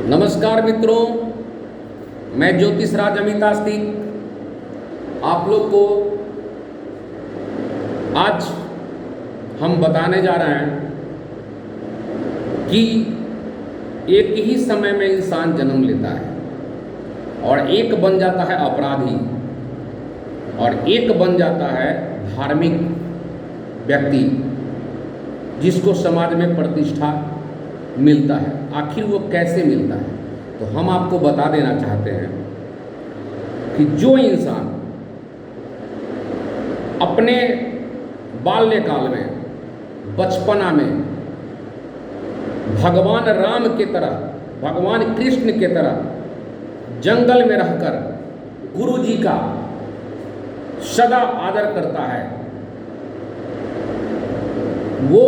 नमस्कार मित्रों, मैं ज्योतिष राज अमितास्तिक आप लोग को आज हम बताने जा रहे हैं कि एक ही समय में इंसान जन्म लेता है और एक बन जाता है अपराधी और एक बन जाता है धार्मिक व्यक्ति जिसको समाज में प्रतिष्ठा मिलता है। आखिर वो कैसे मिलता है? तो हम आपको बता देना चाहते हैं कि जो इंसान अपने बाल्यकाल में, बचपना में भगवान राम के तरह, भगवान कृष्ण के तरह जंगल में रहकर गुरु जी का सदा आदर करता है, वो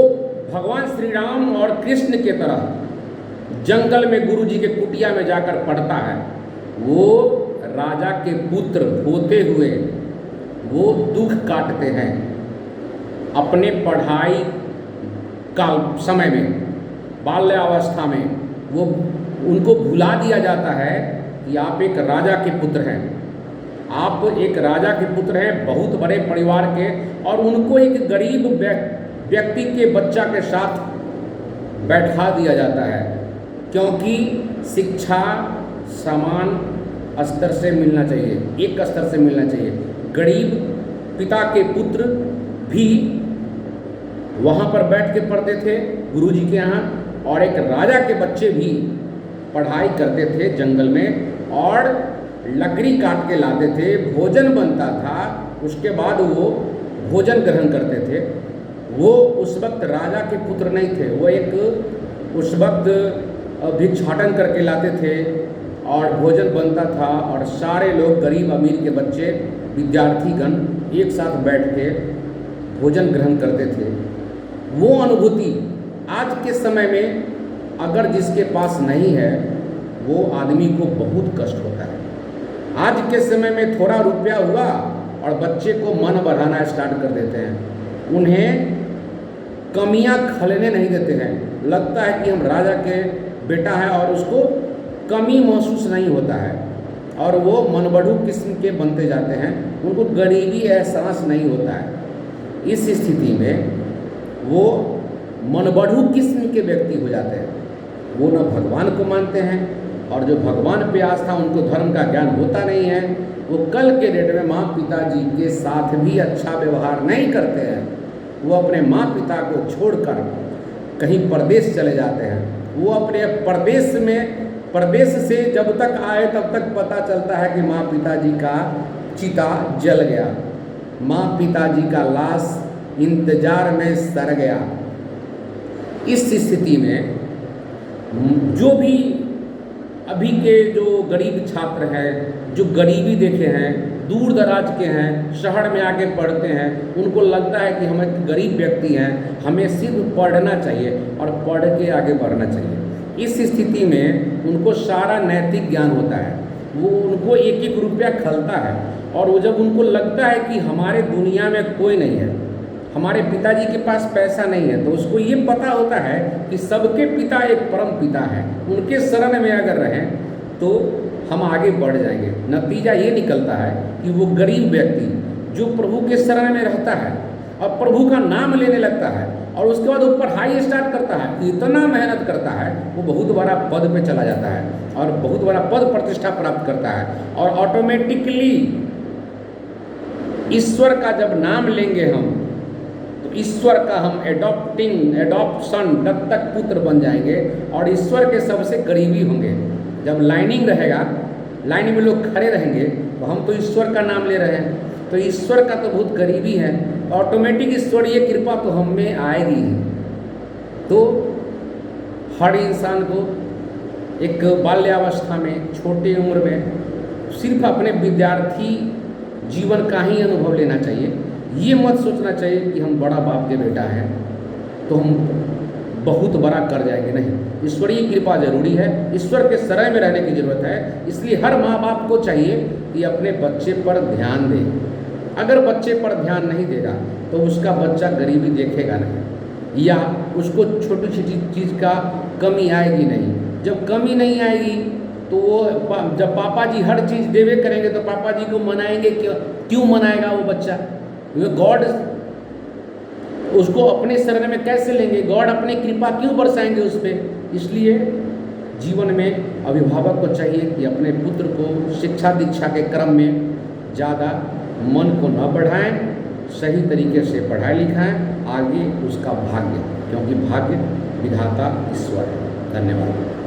भगवान श्री राम और कृष्ण के तरह जंगल में गुरु जी के कुटिया में जाकर पढ़ता है, वो राजा के पुत्र होते हुए वो दुख काटते हैं। अपने पढ़ाई काल समय में, बाल्यावस्था में वो उनको भुला दिया जाता है कि आप एक राजा के पुत्र हैं, आप एक राजा के पुत्र हैं, बहुत बड़े परिवार के, और उनको एक गरीब व्यक्ति के बच्चा के साथ बैठा दिया जाता है, क्योंकि शिक्षा समान स्तर से मिलना चाहिए, एक स्तर से मिलना चाहिए। गरीब पिता के पुत्र भी वहाँ पर बैठ के पढ़ते थे गुरुजी के यहाँ, और एक राजा के बच्चे भी पढ़ाई करते थे जंगल में और लकड़ी काट के लाते थे, भोजन बनता था, उसके बाद वो भोजन ग्रहण करते थे। वो उस वक्त राजा के पुत्र नहीं थे, वो एक उस वक्त भिक्षाटन करके लाते थे और भोजन बनता था और सारे लोग, गरीब अमीर के बच्चे, विद्यार्थीगण एक साथ बैठ के भोजन ग्रहण करते थे। वो अनुभूति आज के समय में अगर जिसके पास नहीं है वो आदमी को बहुत कष्ट होता है। आज के समय में थोड़ा रुपया हुआ और बच्चे को मन बढ़ाना स्टार्ट कर देते हैं, उन्हें कमियां खलने नहीं देते हैं। लगता है कि हम राजा के बेटा हैं और उसको कमी महसूस नहीं होता है और वो मनबढ़ू किस्म के बनते जाते हैं, उनको गरीबी एहसास नहीं होता है। इस स्थिति में वो मनबढ़ू किस्म के व्यक्ति हो जाते हैं। वो न भगवान को मानते हैं और जो भगवान पे आस्था, उनको धर्म का ज्ञान होता नहीं है। वो कल के डेट में माँ पिताजी के साथ भी अच्छा व्यवहार नहीं करते हैं। वो अपने माँ पिता को छोड़कर कहीं परदेश चले जाते हैं। वो अपने परदेश से जब तक आए तब तक पता चलता है कि माँ पिताजी का चिता जल गया, माँ पिताजी का लाश इंतजार में सड़ गया। इस स्थिति में जो भी अभी के जो गरीब छात्र हैं, जो गरीबी देखे हैं, दूर दराज के हैं, शहर में आके पढ़ते हैं, उनको लगता है कि हम एक गरीब व्यक्ति हैं, हमें सिर्फ पढ़ना चाहिए और पढ़ के आगे बढ़ना चाहिए। इस स्थिति में उनको सारा नैतिक ज्ञान होता है, वो उनको एक एक रुपया खलता है और वो जब उनको लगता है कि हमारे दुनिया में कोई नहीं है, हमारे पिताजी के पास पैसा नहीं है, तो उसको ये पता होता है कि सबके पिता एक परम पिता है, उनके शरण में अगर रहें तो हम आगे बढ़ जाएंगे। नतीजा ये निकलता है कि वो गरीब व्यक्ति जो प्रभु के शरण में रहता है और प्रभु का नाम लेने लगता है और उसके बाद वो पढ़ाई स्टार्ट करता है, इतना मेहनत करता है, वो बहुत बड़ा पद पे चला जाता है और बहुत बड़ा पद प्रतिष्ठा प्राप्त करता है। और ऑटोमेटिकली ईश्वर का जब नाम लेंगे हम, तो ईश्वर का हम एडॉप्शन दत्तक पुत्र बन जाएंगे और ईश्वर के सबसे करीबी होंगे। जब लाइनिंग रहेगा, लाइन में लोग खड़े रहेंगे, तो हम तो ईश्वर का नाम ले रहे हैं, तो ईश्वर का तो बहुत करीबी है, ऑटोमेटिक ईश्वरीय कृपा तो हम में आएगी ही। तो हर इंसान को एक बाल्यावस्था में, छोटे उम्र में सिर्फ अपने विद्यार्थी जीवन का ही अनुभव लेना चाहिए। ये मत सोचना चाहिए कि हम बड़ा बाप के बेटा हैं तो हम बहुत बड़ा कर जाएंगे, नहीं। ईश्वरीय कृपा जरूरी है, ईश्वर के शरण में रहने की जरूरत है। इसलिए हर माँ बाप को चाहिए कि अपने बच्चे पर ध्यान दे। अगर बच्चे पर ध्यान नहीं देगा तो उसका बच्चा गरीबी देखेगा नहीं, या उसको छोटी छोटी चीज़ का कमी आएगी नहीं। जब कमी नहीं आएगी तो वो जब पापा जी हर चीज़ देवे करेंगे तो पापा जी को मनाएंगे, क्यों मनाएगा वो बच्चा? गॉड उसको अपने शरण में कैसे लेंगे? गॉड अपनी कृपा क्यों बरसाएंगे उस पर? इसलिए जीवन में अभिभावक को चाहिए कि अपने पुत्र को शिक्षा दीक्षा के क्रम में ज़्यादा मन को न बढ़ाएं, सही तरीके से पढ़ाई लिखाएं, आगे उसका भाग्य, क्योंकि भाग्य विधाता ईश्वर है। धन्यवाद।